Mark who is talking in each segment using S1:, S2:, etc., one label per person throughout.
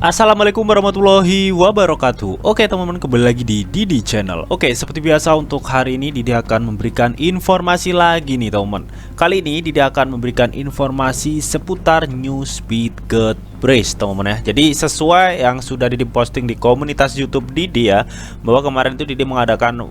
S1: Assalamualaikum warahmatullahi wabarakatuh. Oke teman-teman, kembali lagi di Didi Channel. Oke, seperti biasa untuk hari ini Didi akan memberikan informasi lagi nih teman-teman. Kali ini Didi akan memberikan informasi seputar news Bitget Brace teman-teman ya. Jadi sesuai yang sudah Didi posting di komunitas YouTube Didi ya, bahwa kemarin itu Didi mengadakan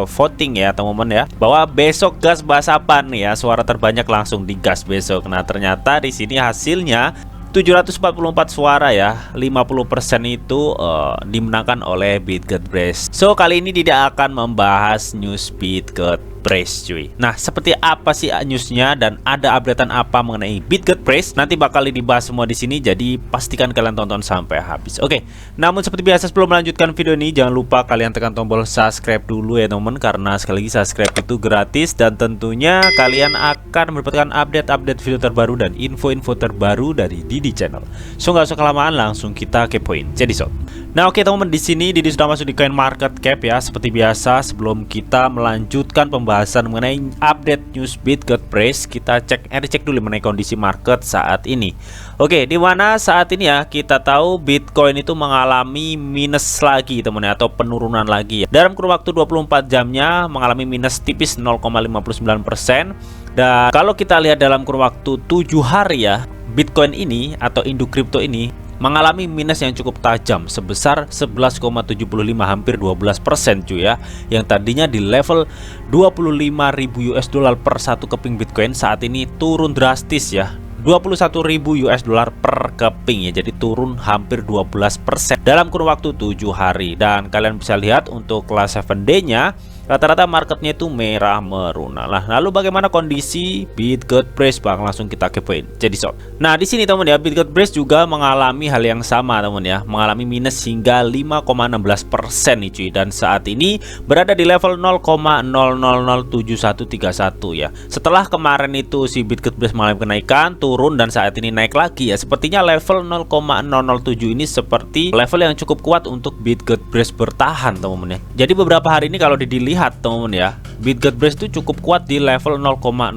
S1: voting ya teman-teman ya, bahwa besok gas bahas apa nih ya, suara terbanyak langsung digas besok. Nah ternyata di sini hasilnya 744 suara ya, 50% itu dimenangkan oleh Bitget Brace. So kali ini tidak akan membahas news Bitget Brace cuy. Nah seperti apa sih newsnya dan ada updatean apa mengenai Bitget Brace, nanti bakal dibahas semua di sini. Jadi pastikan kalian tonton sampai habis. Oke, namun seperti biasa sebelum melanjutkan video ini, jangan lupa kalian tekan tombol subscribe dulu ya teman-teman, karena sekali lagi subscribe itu gratis dan tentunya kalian akan mendapatkan update-update video terbaru dan info-info terbaru dari Didi Channel. So nggak usah kelamaan, langsung kita kepoin. Jadi so. Nah oke teman-teman, di sini Didi sudah masuk di coin market cap ya. Seperti biasa sebelum kita melanjutkan pembahasan mengenai update news Bitget Brace, kita cek dulu mengenai kondisi market saat ini. Oke, di mana saat ini ya kita tahu Bitcoin itu mengalami minus lagi teman ya, atau penurunan lagi ya. Dalam kurun waktu 24 jamnya mengalami minus tipis 0,59%. Dan kalau kita lihat dalam kurun waktu 7 hari ya, Bitcoin ini atau induk kripto ini mengalami minus yang cukup tajam sebesar 11,75, hampir 12% cuy ya. Yang tadinya di level 25.000 US dollar per satu keping Bitcoin, saat ini turun drastis ya, 21.000 US dollar per keping ya. Jadi turun hampir 12% dalam kurun waktu 7 hari. Dan kalian bisa lihat untuk kelas 7D nya rata-rata marketnya itu merah meruna. Nah, lalu bagaimana kondisi Bitget Brace bang? Langsung kita kepoin. Jadi so. Nah, di sini teman ya, Bitget Brace juga mengalami hal yang sama teman ya, mengalami minus hingga 5,16% nih cuy. Dan saat ini berada di level 0,007131 ya. Setelah kemarin itu si Bitget Brace mengalami kenaikan, turun dan saat ini naik lagi ya. Sepertinya level 0,007 ini seperti level yang cukup kuat untuk Bitget Brace bertahan teman-teman ya. Jadi beberapa hari ini kalau dilihat teman-teman ya, Bitget Brace itu cukup kuat di level 0,007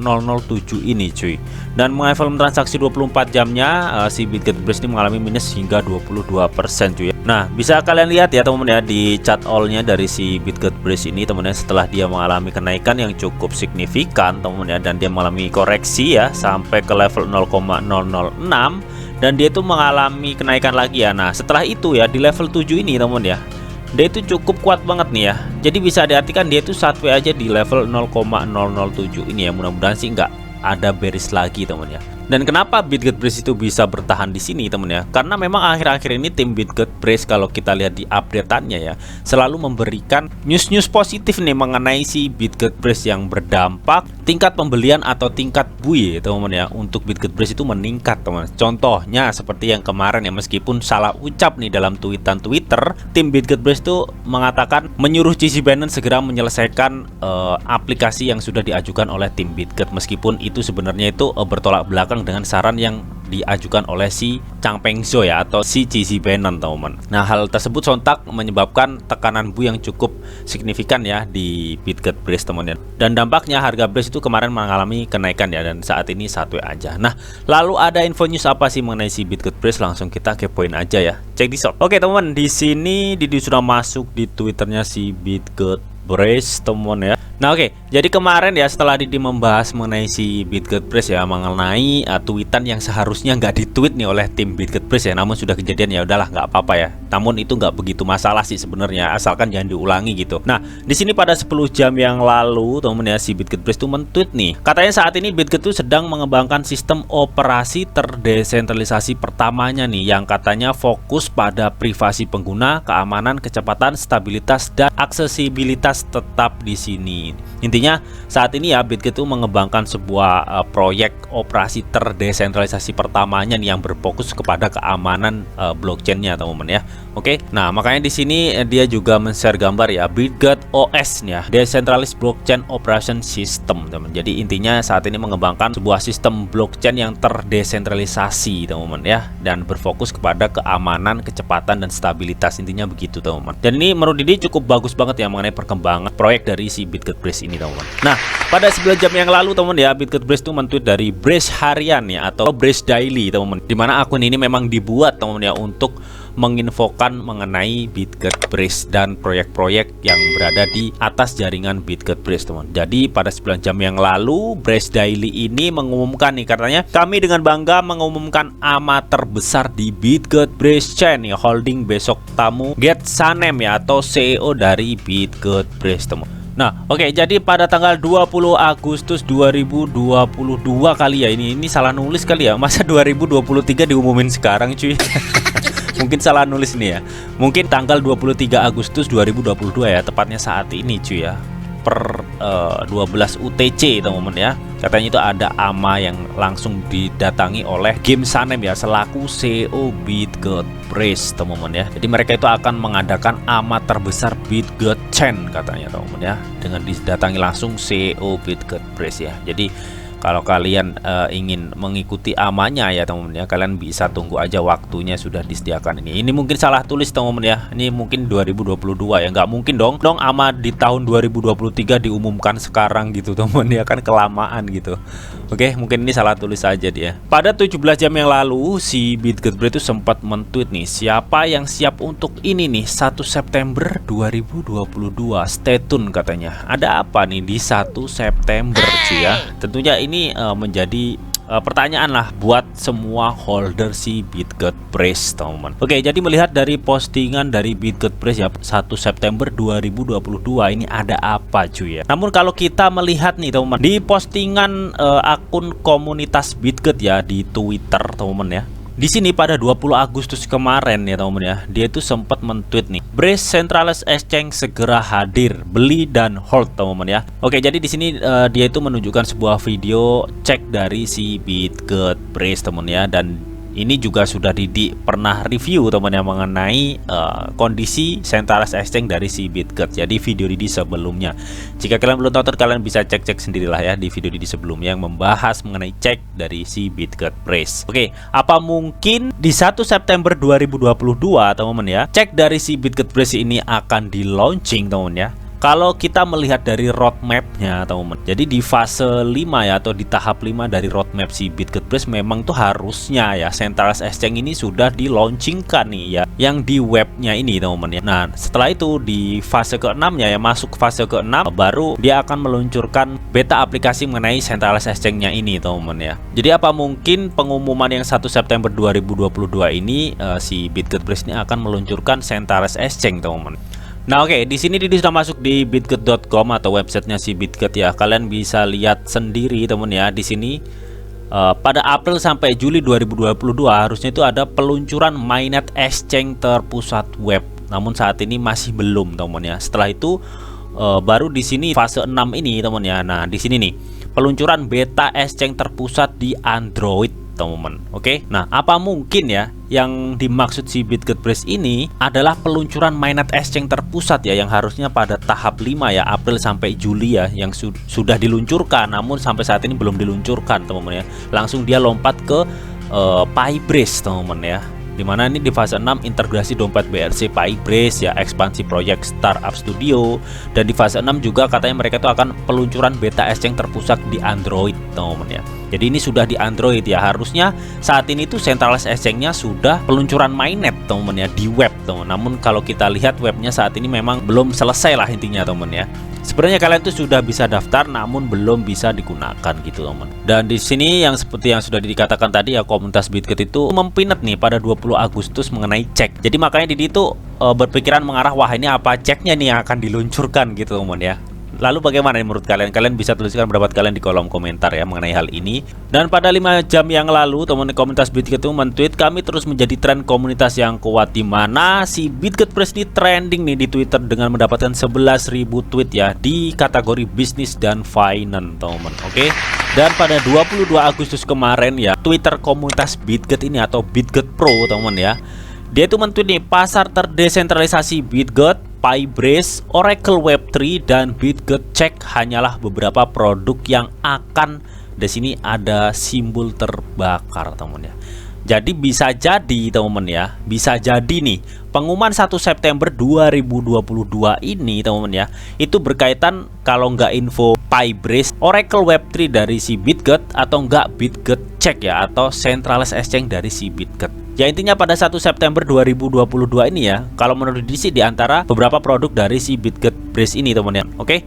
S1: ini cuy. Dan mengenai volume transaksi 24 jamnya si Bitget Brace ini mengalami minus hingga 22% cuy. Nah bisa kalian lihat ya teman-teman ya, di chart all-nya dari si Bitget Brace ini teman-teman ya, setelah dia mengalami kenaikan yang cukup signifikan teman-teman ya, dan dia mengalami koreksi ya sampai ke level 0,006 dan dia itu mengalami kenaikan lagi ya. Nah setelah itu ya di level 7 ini teman-teman ya, dia itu cukup kuat banget nih ya. Jadi bisa diartikan dia itu satu aja di level 0,007 ini ya. Mudah-mudahan sih nggak ada bearish lagi teman ya. Dan kenapa Bitget Brace itu bisa bertahan di sini teman ya? Karena memang akhir-akhir ini tim Bitget Brace kalau kita lihat di updateannya ya, selalu memberikan news-news positif nih mengenai si Bitget Brace yang berdampak tingkat pembelian atau tingkat buy teman ya, untuk Bitget Brace itu meningkat teman. Contohnya seperti yang kemarin ya, meskipun salah ucap nih dalam tweetan Twitter, tim Bitget Brace itu mengatakan menyuruh CZ Binance segera menyelesaikan aplikasi yang sudah diajukan oleh tim Bitget, meskipun itu sebenarnya itu bertolak belakang dengan saran yang diajukan oleh si Changpeng Zhou ya, atau si CZ Binance teman. Nah hal tersebut sontak menyebabkan tekanan buy yang cukup signifikan ya di Bitget Brace teman ya. Dan dampaknya harga Brace itu kemarin mengalami kenaikan ya, dan saat ini satu aja. Nah lalu ada info news apa sih mengenai si Bitget Brace? Langsung kita kepoin aja ya. Cek di shop. Oke teman, di sini Didi sudah masuk di Twitternya si Bitget Brace teman ya. Nah oke, jadi kemarin ya setelah Didi membahas mengenai si Bitget Brace ya, mengenai tweetan yang seharusnya nggak ditweet nih oleh tim Bitget Brace ya, namun sudah kejadian ya udahlah nggak apa-apa ya. Namun itu nggak begitu masalah sih sebenarnya, asalkan jangan diulangi gitu. Nah di sini pada 10 jam yang lalu teman ya, si Bitget Brace itu men-tweet nih, katanya saat ini Bitget itu sedang mengembangkan sistem operasi terdesentralisasi pertamanya nih, yang katanya fokus pada privasi pengguna, keamanan, kecepatan, stabilitas, dan aksesibilitas tetap di sini. Intinya saat ini ya Bitget itu mengembangkan sebuah proyek operasi terdesentralisasi pertamanya nih, yang berfokus kepada keamanan blockchainnya teman-teman ya. Oke, nah makanya di sini dia juga men-share gambar ya Bitget OS nih ya, Decentralized Blockchain Operation System teman. Jadi intinya saat ini mengembangkan sebuah sistem blockchain yang terdesentralisasi teman-teman ya, dan berfokus kepada keamanan, kecepatan, dan stabilitas. Intinya begitu teman-teman. Dan ini menurut Didi cukup bagus banget ya mengenai perkembangan proyek dari si Bitget Brace ini teman-teman. Nah pada 9 jam yang lalu teman ya, Bitget Brace itu men-tweet dari Brace harian ya, atau Brace Daily teman-teman, dimana akun ini memang dibuat teman ya untuk menginfokan mengenai Bitget Brace dan proyek-proyek yang berada di atas jaringan Bitget Brace, teman. Jadi pada 9 jam yang lalu Brace Daily ini mengumumkan nih, katanya kami dengan bangga mengumumkan AMA terbesar di Bitget Brace Chain ya, holding besok tamu Get Sanem ya, atau CEO dari Bitget Brace, teman. Nah, oke, jadi pada tanggal 20 Agustus 2022 kali ya, ini salah nulis kali ya. Masa 2023 diumumin sekarang, cuy? Mungkin salah nulis nih ya. Mungkin tanggal 23 Agustus 2022 ya, tepatnya saat ini, cuy ya. Per 12 UTC, teman-teman ya. Katanya itu ada AMA yang langsung didatangi oleh Game Sanem ya, selaku CEO Bitget Brace, teman-teman ya. Jadi mereka itu akan mengadakan AMA terbesar Bitget Chain katanya, teman-teman ya, dengan didatangi langsung CEO Bitget Brace ya. Jadi kalau kalian ingin mengikuti AMA-nya ya, teman-teman ya, kalian bisa tunggu aja, waktunya sudah disediakan ini. Ini mungkin salah tulis, teman-teman ya. Ini mungkin 2022 ya, nggak mungkin dong AMA di tahun 2023 diumumkan sekarang gitu, teman-teman ya, kan kelamaan gitu. Oke, mungkin ini salah tulis aja dia. Pada 17 jam yang lalu si Bitget Brace itu sempat men-tweet nih, siapa yang siap untuk ini nih 1 September 2022, stay tune katanya. Ada apa nih di 1 September cuy ya? Tentunya ini menjadi pertanyaan lah buat semua holder si Bitget Brace, teman-teman. Oke, jadi melihat dari postingan dari Bitget Brace ya, 1 September 2022 ini ada apa cuy ya. Namun kalau kita melihat nih, teman-teman, di postingan akun komunitas Bitget ya di Twitter, teman-teman ya. Di sini pada 20 Agustus kemarin ya, teman-teman ya, dia itu sempat men-tweet nih, Brace Centralized Exchange segera hadir, beli dan hold, teman-teman ya. Oke, jadi di sini dia itu menunjukkan sebuah video cek dari si Bitget Brace, teman ya, dan ini juga sudah pernah review, teman ya, mengenai kondisi Centralized Exchange dari si Bitget. Jadi video Didi sebelumnya, jika kalian belum tonton, kalian bisa cek sendirilah ya di video Didi sebelumnya yang membahas mengenai cek dari si Bitget Brace. Oke, apa mungkin di 1 September 2022, teman-teman ya, cek dari si Bitget Brace ini akan di launching, teman ya. Kalau kita melihat dari roadmapnya, teman-teman, jadi di fase 5 ya, atau di tahap 5 dari roadmap si Bitget Brace, memang tuh harusnya ya Centralized Exchange ini sudah di launchingkan nih ya, yang di webnya ini, teman-teman ya. Nah, setelah itu di fase ke-6 ya, masuk fase ke-6, baru dia akan meluncurkan beta aplikasi mengenai Centralized Exchange-nya ini, teman-teman ya. Jadi apa mungkin pengumuman yang 1 September 2022 ini si Bitget Brace ini akan meluncurkan Centralized Exchange, teman-teman. Nah, oke, di sini Didi sudah masuk di bitget.com atau websitenya si Bitget ya. Kalian bisa lihat sendiri, teman ya. Di sini pada April sampai Juli 2022 harusnya itu ada peluncuran mainnet exchange terpusat web. Namun saat ini masih belum, teman ya. Setelah itu baru di sini fase 6 ini, teman ya. Nah, di sini nih peluncuran beta exchange terpusat di Android, teman-teman. Oke, nah apa mungkin ya yang dimaksud si Bitget Brace ini adalah peluncuran mainnet exchange terpusat ya, yang harusnya pada tahap 5 ya, April sampai Juli ya, yang sudah diluncurkan, namun sampai saat ini belum diluncurkan, teman-teman ya. Langsung dia lompat ke PyBrace, teman-teman ya, dimana ini di fase 6 integrasi dompet BRC PyBrace ya, ekspansi proyek Startup Studio, dan di fase 6 juga katanya mereka itu akan peluncuran beta exchange terpusat di Android, teman-teman ya. Jadi ini sudah di Android ya, harusnya saat ini tuh Centralized Exchange-nya sudah peluncuran mainnet, teman-teman ya, di web, teman. Namun kalau kita lihat webnya saat ini memang belum selesai lah intinya, teman ya. Sebenarnya kalian tuh sudah bisa daftar namun belum bisa digunakan gitu, teman. Dan di sini yang seperti yang sudah dikatakan tadi ya, komunitas Bitget itu mempinat nih pada 20 Agustus mengenai cek. Jadi makanya Didi itu berpikiran mengarah, wah ini apa ceknya nih yang akan diluncurkan gitu, teman ya. Lalu bagaimana menurut kalian? Kalian bisa tuliskan pendapat kalian di kolom komentar ya mengenai hal ini. Dan pada 5 jam yang lalu, teman komunitas Bitget itu men-tweet, kami terus menjadi tren komunitas yang kuat, di mana si Bitget Brace ini trending nih di Twitter dengan mendapatkan 11.000 tweet ya di kategori bisnis dan finance, teman. Oke. Dan pada 22 Agustus kemarin ya, Twitter komunitas Bitget ini atau Bitget Pro, teman ya, dia itu men-tweet nih, pasar terdesentralisasi Bitget, PyBrace, Oracle Web3 dan Bitget Check hanyalah beberapa produk yang akan, di sini ada simbol terbakar, teman ya. Jadi bisa jadi, teman ya, bisa jadi nih pengumuman 1 September 2022 ini, teman ya, itu berkaitan kalau nggak info PyBrace, Oracle Web3 dari si Bitget, atau enggak Bitget Check ya, atau Centralized Exchange dari si Bitget. Ya intinya pada 1 September 2022 ini ya, kalau menurut Didi sih di antara beberapa produk dari si Bitget Brace ini teman ya. Oke.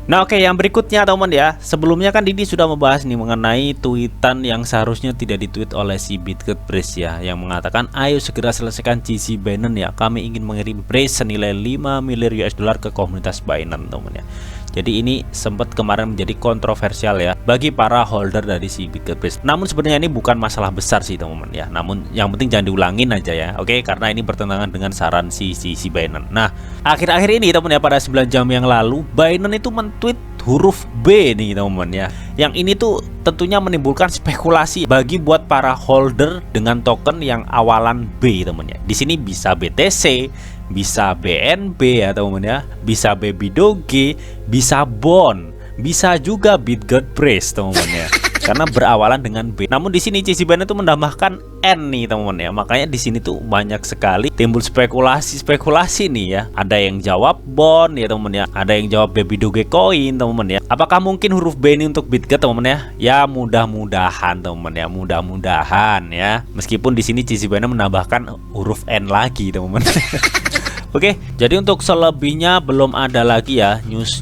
S1: Nah oke, yang berikutnya teman ya, sebelumnya kan Didi sudah membahas nih mengenai tweetan yang seharusnya tidak ditweet oleh si Bitget Brace ya, yang mengatakan ayo segera selesaikan GC Binance ya, kami ingin mengirim Brace senilai 5 miliar US dollar ke komunitas Binance teman ya. Jadi ini sempat kemarin menjadi kontroversial ya bagi para holder dari si Bitget Brace. Namun sebenarnya ini bukan masalah besar sih teman-teman ya. Namun yang penting jangan diulangin aja ya. Oke, karena ini bertentangan dengan saran si Binance. Nah, akhir-akhir ini teman ya, pada 9 jam yang lalu Binance itu men-tweet huruf B nih teman-teman ya. Yang ini tuh tentunya menimbulkan spekulasi bagi buat para holder dengan token yang awalan B teman ya. Di sini bisa BTC, bisa BNB ya teman-teman ya, bisa Baby Doge, bisa Bond, bisa juga Bitget Brace teman-teman ya. Karena berawalan dengan B. Namun di sini GC Binance itu menambahkan N nih teman-teman ya. Makanya di sini tuh banyak sekali timbul spekulasi nih ya. Ada yang jawab Bond ya teman-teman ya. Ada yang jawab Baby Doge Coin teman-teman ya. Apakah mungkin huruf B ini untuk Bitget teman-teman ya? Ya mudah-mudahan teman-teman ya. Mudah-mudahan ya. Meskipun di sini GC Binance menambahkan huruf N lagi teman-teman. Oke, jadi untuk selebihnya belum ada lagi ya news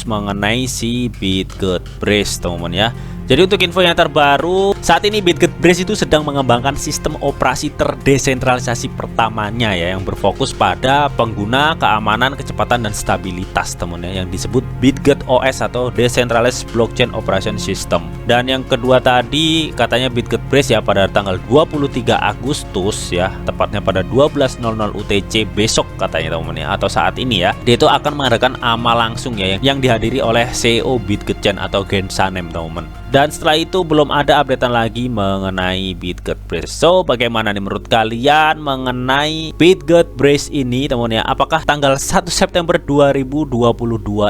S1: mengenai si Bitget Brace teman-teman ya. Jadi untuk info yang terbaru, saat ini Bitget Brace itu sedang mengembangkan sistem operasi terdesentralisasi pertamanya ya, yang berfokus pada pengguna, keamanan, kecepatan dan stabilitas teman ya, yang disebut Bitget OS atau Decentralized Blockchain Operation System. Dan yang kedua tadi katanya Bitget Brace ya pada tanggal 23 Agustus ya, tepatnya pada 12.00 UTC besok katanya teman ya, atau saat ini ya, dia itu akan mengadakan amal langsung ya, yang dihadiri oleh CEO Bitget Chain atau Gen Sanem teman. Dan setelah itu belum ada updatean lagi mengenai Bitget Brace. So bagaimana nih menurut kalian mengenai Bitget Brace ini teman ya? Apakah tanggal 1 September 2022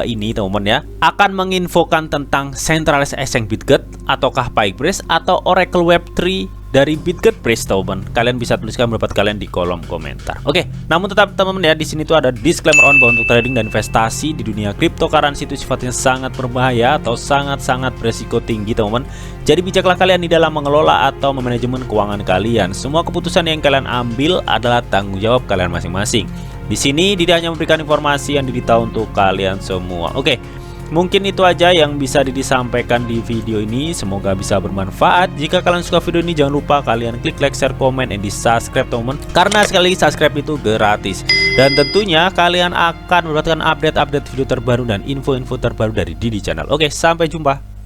S1: ini teman ya akan menginfokan tentang centralized exchange Bitget, ataukah PyBrace atau Oracle Web3 dari Bitget Brace teman? Kalian bisa tuliskan pendapat kalian di kolom komentar. Oke, namun tetap teman-teman ya, di sini tuh ada disclaimer on bahwa untuk trading dan investasi di dunia cryptocurrency itu sifatnya sangat berbahaya atau sangat-sangat beresiko tinggi teman-teman. Jadi bijaklah kalian di dalam mengelola atau memanajemen keuangan kalian. Semua keputusan yang kalian ambil adalah tanggung jawab kalian masing-masing. Di sini Didi hanya memberikan informasi yang Didi tahu untuk kalian semua. Oke. Mungkin itu aja yang bisa Didi sampaikan di video ini. Semoga bisa bermanfaat. Jika kalian suka video ini, jangan lupa kalian klik like, share, komen, and di subscribe teman. Karena sekali lagi subscribe itu gratis. Dan tentunya kalian akan mendapatkan update-update video terbaru dan info-info terbaru dari Didi Channel. Oke, sampai jumpa.